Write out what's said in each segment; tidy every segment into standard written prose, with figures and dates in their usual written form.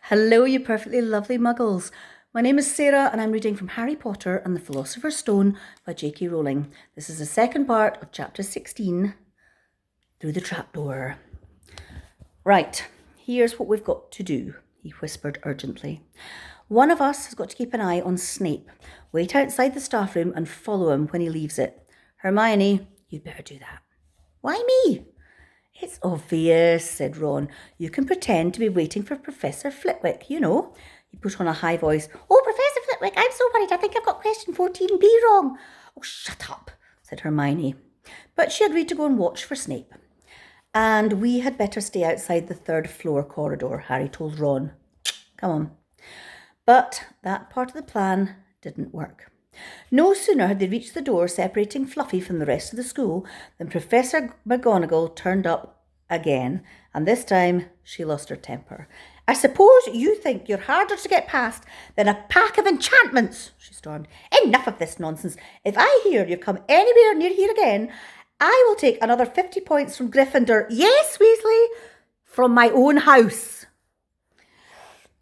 Hello, you perfectly lovely muggles. My name is Sarah and I'm reading from Harry Potter and the Philosopher's Stone by J.K. Rowling. This is the second part of chapter 16, Through the Trapdoor. Right, here's what we've got to do, he whispered urgently. One of us has got to keep an eye on Snape. Wait outside the staff room and follow him when he leaves it. Hermione, you'd better do that. Why me? It's obvious, said Ron. You can pretend to be waiting for Professor Flitwick, you know. He put on a high voice. Oh, Professor Flitwick, I'm so worried. I think I've got question 14B wrong. Oh, shut up, said Hermione. But she agreed to go and watch for Snape. And we had better stay outside the third floor corridor, Harry told Ron. Come on. But that part of the plan didn't work. No sooner had they reached the door separating Fluffy from the rest of the school than Professor McGonagall turned up again, and this time she lost her temper. I suppose you think you're harder to get past than a pack of enchantments, she stormed. Enough of this nonsense. If I hear you've come anywhere near here again, I will take another 50 points from Gryffindor. Yes, Weasley, from my own house.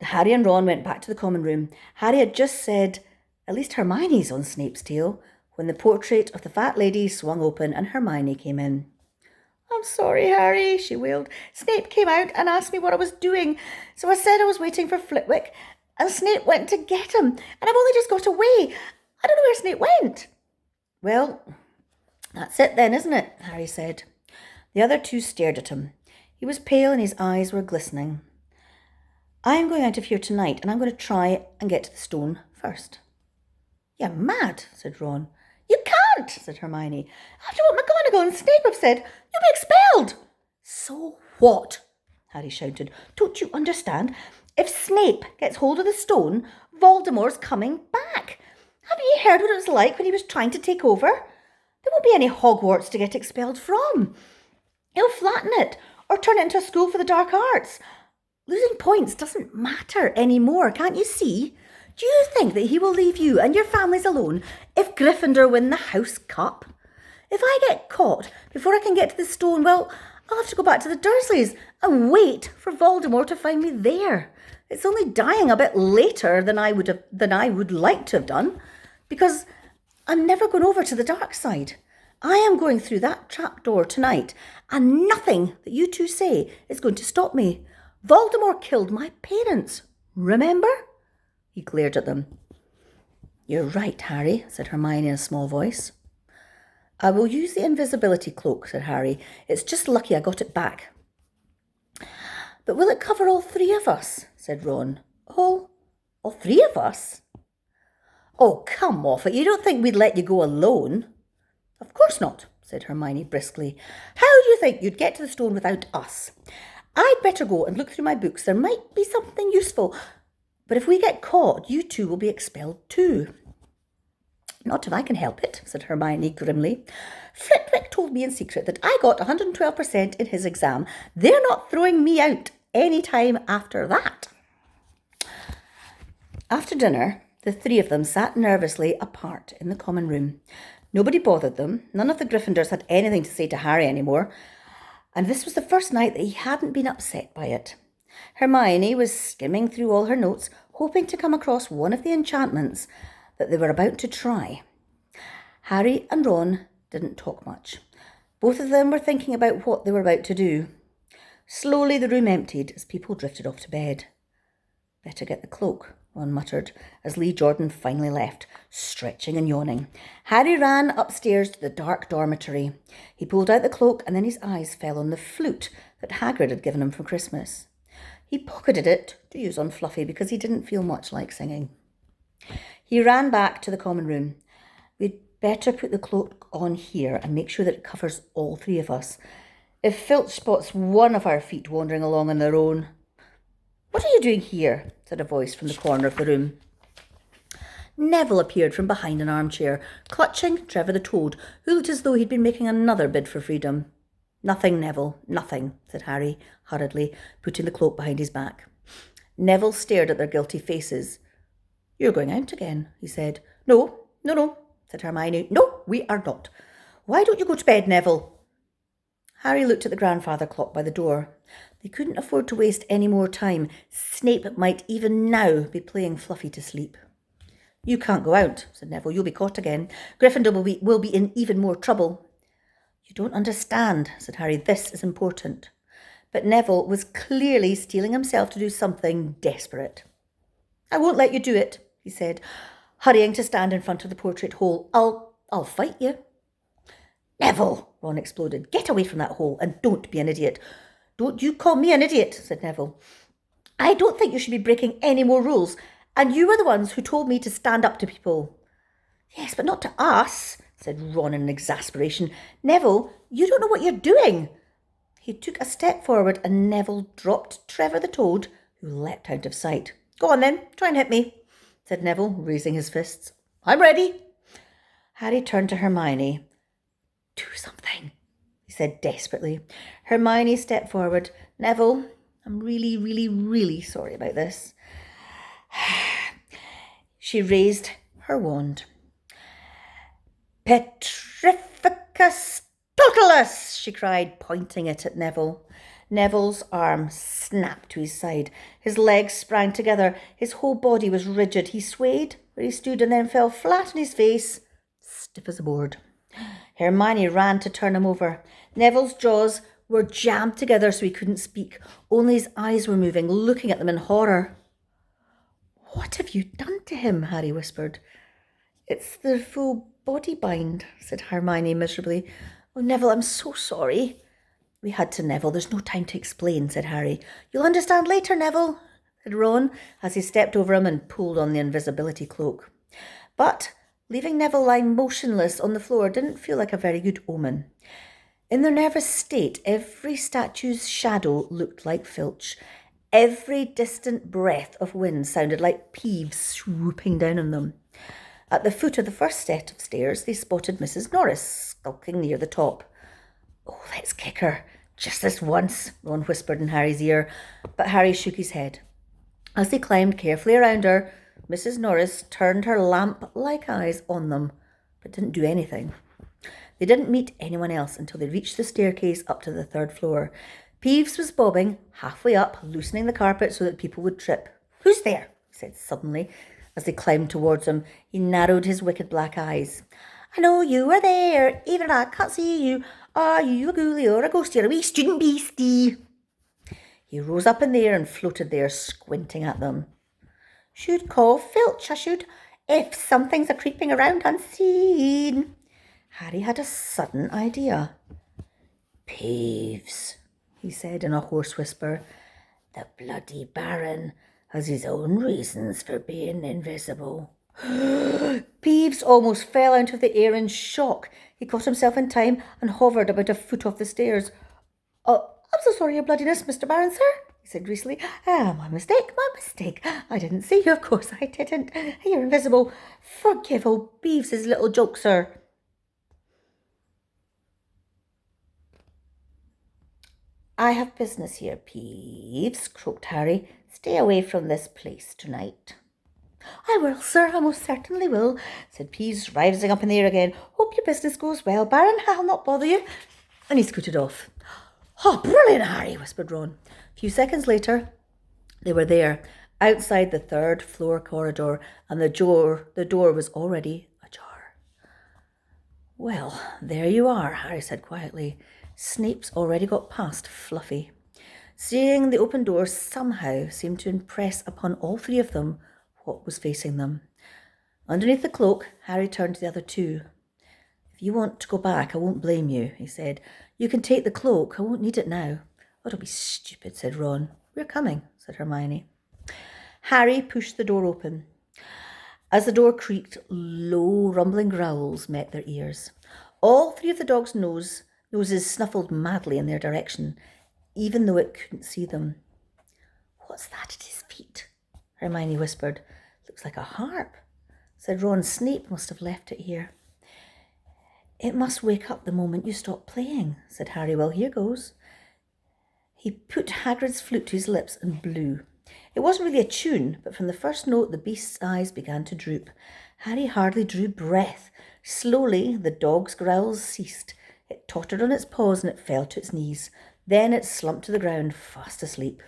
Harry and Ron went back to the common room. Harry had just said, at least Hermione's on Snape's tail, when the portrait of the fat lady swung open and Hermione came in. I'm sorry, Harry, she wailed. Snape came out and asked me what I was doing, so I said I was waiting for Flitwick, and Snape went to get him, and I've only just got away. I don't know where Snape went. Well, that's it then, isn't it? Harry said. The other two stared at him. He was pale and his eyes were glistening. I am going out of here tonight, and I'm going to try and get to the stone first. You're mad, said Ron. You can't, said Hermione. After what McGonagall and Snape have said, you'll be expelled. So what? Harry shouted. Don't you understand? If Snape gets hold of the stone, Voldemort's coming back. Haven't you heard what it was like when he was trying to take over? There won't be any Hogwarts to get expelled from. He'll flatten it or turn it into a school for the dark arts. Losing points doesn't matter anymore, can't you see? Do you think that he will leave you and your families alone if Gryffindor win the House Cup? If I get caught before I can get to the stone, well, I'll have to go back to the Dursleys and wait for Voldemort to find me there. It's only dying a bit later than I would like to have done, because I'm never going over to the dark side. I am going through that trapdoor tonight, and nothing that you two say is going to stop me. Voldemort killed my parents, remember? He glared at them. You're right, Harry, said Hermione in a small voice. I will use the invisibility cloak, said Harry. It's just lucky I got it back. But will it cover all three of us? Said Ron. All three of us? Oh, come off it. You don't think we'd let you go alone? Of course not, said Hermione briskly. How do you think you'd get to the stone without us? I'd better go and look through my books. There might be something useful. But if we get caught, you two will be expelled too. Not if I can help it, said Hermione grimly. Flitwick told me in secret that I got 112% in his exam. They're not throwing me out any time after that. After dinner, the three of them sat nervously apart in the common room. Nobody bothered them. None of the Gryffindors had anything to say to Harry anymore. And this was the first night that he hadn't been upset by it. Hermione was skimming through all her notes, hoping to come across one of the enchantments that they were about to try. Harry and Ron didn't talk much. Both of them were thinking about what they were about to do. Slowly the room emptied as people drifted off to bed. Better get the cloak, Ron muttered, as Lee Jordan finally left, stretching and yawning. Harry ran upstairs to the dark dormitory. He pulled out the cloak and then his eyes fell on the flute that Hagrid had given him for Christmas. He pocketed it to use on Fluffy because he didn't feel much like singing. He ran back to the common room. We'd better put the cloak on here and make sure that it covers all three of us. If Filch spots one of our feet wandering along on their own... What are you doing here? Said a voice from the corner of the room. Neville appeared from behind an armchair, clutching Trevor the Toad, who looked as though he'd been making another bid for freedom. Nothing, Neville, nothing, said Harry hurriedly, putting the cloak behind his back. Neville stared at their guilty faces. You're going out again, he said. No, said Hermione. No, we are not. Why don't you go to bed, Neville? Harry looked at the grandfather clock by the door. They couldn't afford to waste any more time. Snape might even now be playing Fluffy to sleep. You can't go out, said Neville. You'll be caught again. Gryffindor will be in even more trouble. You don't understand, said Harry. This is important. But Neville was clearly steeling himself to do something desperate. I won't let you do it, he said, hurrying to stand in front of the portrait hole. I'll fight you. Neville, Ron exploded. Get away from that hole and don't be an idiot. Don't you call me an idiot, said Neville. I don't think you should be breaking any more rules, and you were the ones who told me to stand up to people. Yes, but not to us, said Ron in exasperation. Neville, you don't know what you're doing. He took a step forward and Neville dropped Trevor the Toad, who leapt out of sight. Go on then, try and hit me, said Neville, raising his fists. I'm ready. Harry turned to Hermione. Do something, he said desperately. Hermione stepped forward. Neville, I'm really, really, really sorry about this. She raised her wand. Petrificus totalus, she cried, pointing it at Neville. Neville's arm snapped to his side. His legs sprang together. His whole body was rigid. He swayed where he stood and then fell flat on his face, stiff as a board. Hermione ran to turn him over. Neville's jaws were jammed together so he couldn't speak. Only his eyes were moving, looking at them in horror. What have you done to him? Harry whispered. It's the full body bind, said Hermione miserably. Oh, Neville, I'm so sorry. We had to, Neville. There's no time to explain, said Harry. You'll understand later, Neville, said Ron, as he stepped over him and pulled on the invisibility cloak. But leaving Neville lying motionless on the floor didn't feel like a very good omen. In their nervous state, every statue's shadow looked like Filch. Every distant breath of wind sounded like Peeves swooping down on them. At the foot of the first set of stairs, they spotted Mrs. Norris skulking near the top. Oh, let's kick her. Just this once, Ron whispered in Harry's ear, but Harry shook his head. As they climbed carefully around her, Mrs. Norris turned her lamp-like eyes on them, but didn't do anything. They didn't meet anyone else until they reached the staircase up to the third floor. Peeves was bobbing, halfway up, loosening the carpet so that people would trip. Who's there? He said suddenly. As they climbed towards him, he narrowed his wicked black eyes. I know you are there, even if I can't see you. Are you a ghoulie or a ghostie or a wee student beastie? He rose up in the air and floated there, squinting at them. Should call Filch, I should, if something's a-creeping around unseen. Harry had a sudden idea. Peeves, he said in a hoarse whisper. The bloody Baron has his own reasons for being invisible. Peeves almost fell out of the air in shock. He caught himself in time and hovered about a foot off the stairs. Oh, I'm so sorry, your bloodiness, Mr. Baron, sir, he said greasily. My mistake. I didn't see you, of course I didn't. You're invisible. Forgive old Peeves' little joke, sir. I have business here, Peeves, croaked Harry. Stay away from this place tonight. I will, sir, I most certainly will, said Peeves, rising up in the air again. Hope your business goes well, Baron. I'll not bother you. And he scooted off. Oh, brilliant, Harry, whispered Ron. A few seconds later, they were there, outside the third-floor corridor, and the door was already ajar. Well, there you are, Harry said quietly. Snape's already got past Fluffy. Seeing the open door somehow seemed to impress upon all three of them what was facing them. Underneath the cloak, Harry turned to the other two. If you want to go back, I won't blame you, he said. You can take the cloak. I won't need it now. Oh, don't be stupid, said Ron. We're coming, said Hermione. Harry pushed the door open. As the door creaked, low, rumbling growls met their ears. All three of the dogs' noses snuffled madly in their direction, even though it couldn't see them. What's that at his feet? Hermione whispered. Looks like a harp, said Ron. Snape must have left it here. It must wake up the moment you stop playing, said Harry. Well, here goes. He put Hagrid's flute to his lips and blew. It wasn't really a tune, but from the first note the beast's eyes began to droop. Harry hardly drew breath. Slowly the dog's growls ceased. It tottered on its paws and it fell to its knees. Then it slumped to the ground, fast asleep.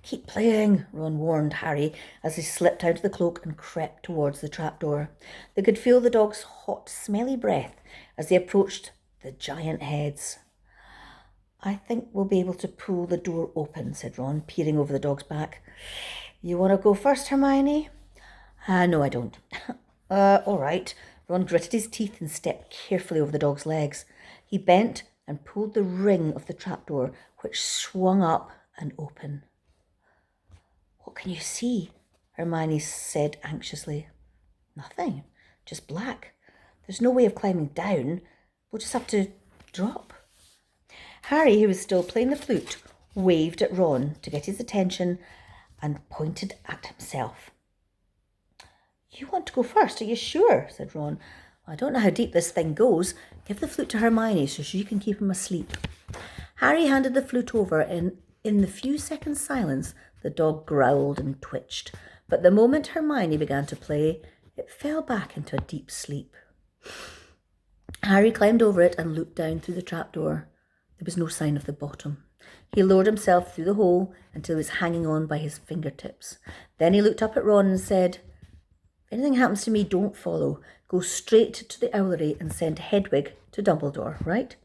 Keep playing, Ron warned Harry as he slipped out of the cloak and crept towards the trapdoor. They could feel the dog's hot, smelly breath as they approached the giant heads. I think we'll be able to pull the door open, said Ron, peering over the dog's back. You want to go first, Hermione? No, I don't. All right. Ron gritted his teeth and stepped carefully over the dog's legs. He bent and pulled the ring of the trapdoor, which swung up and open. What can you see? Hermione said anxiously. Nothing, just black. There's no way of climbing down. We'll just have to drop. Harry, who was still playing the flute, waved at Ron to get his attention and pointed at himself. You want to go first, are you sure? Said Ron. I don't know how deep this thing goes. Give the flute to Hermione so she can keep him asleep. Harry handed the flute over, and in the few seconds' silence, the dog growled and twitched. But the moment Hermione began to play, it fell back into a deep sleep. Harry climbed over it and looked down through the trapdoor. There was no sign of the bottom. He lowered himself through the hole until he was hanging on by his fingertips. Then he looked up at Ron and said, If anything happens to me, don't follow. Go straight to the owlery and send Hedwig to Dumbledore, right?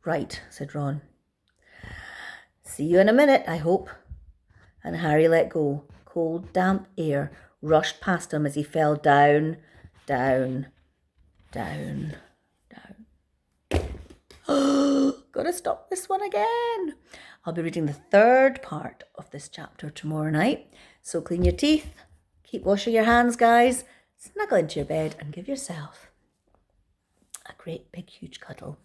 Right, said Ron. See you in a minute, I hope. And Harry let go. Cold, damp air rushed past him as he fell down, down, down, down. Gotta stop this one again. I'll be reading the third part of this chapter tomorrow night. So clean your teeth, keep washing your hands, guys, snuggle into your bed and give yourself a great big huge cuddle.